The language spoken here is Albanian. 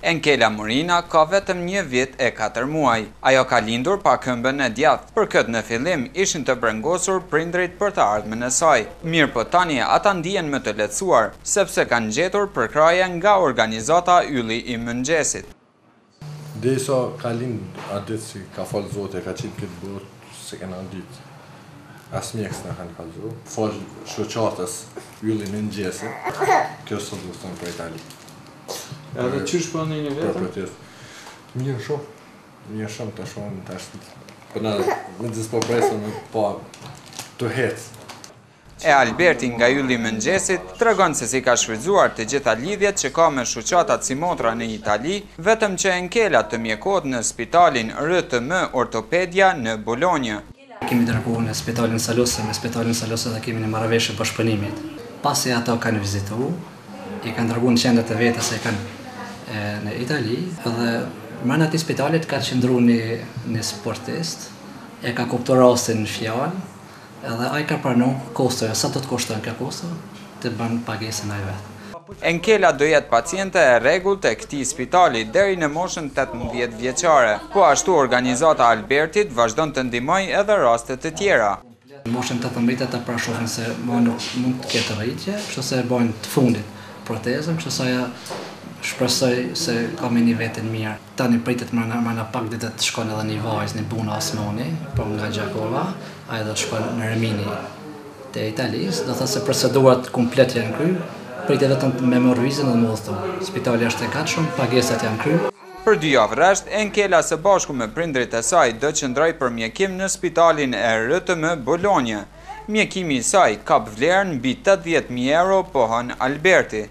Enkela Murina ka vetëm 1 vit e 4 muaj. Ajo ka lindur pa këmbën e djathtë. Për këtë në fillim ishin të brengosur prindrit për të ardhmen e saj. Mirë po tani ata ndihen më të lehtësuar, sepse kanë gjetur përkraje nga organizata Ylli i Mëngjesit. Derisa ka lind atë si ka fal Zoti, ka qenë këtë botë se kanë ditë. Asnjë s'na kanë kallzu. Fal shoqatës Ylli i Mëngjesit. Kjo solucion për Itali. Edhe qysh po në një vetëm? Mirë shumë të shumë tash. Po na më dispo presën po të hec. E Alberti nga Ylli i Mëngjesit tregon se si ka shfrytzuar të gjitha lidhjet që ka me shoqatat si motra në Itali, vetëm që Enkela të mjekohet në spitalin RTM Ortopedia në Bologna. Kemi dërguar në spitalin Salose, me spitalin Salose dhe kemi në marrëveshje bashkëpunimit. Pasi ato kanë vizituar, i kanë dërguar në qendër të vetës se kanë në Itali, dhe mërën ati spitalit ka qëndru një sportist, e ka kuptu rastin në fjalë, edhe a i ka pranu kostër, sa të kushtojnë ka kostër, të bënë pagesën a i vetë. Enkela do jetë paciente e rregullt e këtij spitali deri në moshën 18 vjeçare, po ashtu organizata Albertit vazhdon të ndihmojë edhe raste të tjera. Në moshën 18 ata parashofin se nuk mund të ketë rritje, kështu se bojnë të fundit protezën, kështu se ajo shpresoj se ka me një vetën mirë. Tani pritet më në pak ditë të shkon edhe një vajzë, një Buna Osmani, po nga Gjakova, ajo do të shkon në Rimini të Italisë, do thotë se procedurat komplet janë kryer, pritet vetëm me morvizën dhe më udhëtu. Spitali është e gatshëm, pagesat janë kryer. Për 2 javë rresht, Enkela së bashku me prindrit e saj do qëndroj për mjekim në spitalin e RTM Bologna. Mjekimi i saj ka vlerën mbi 80.000 euro, pohon Alberti.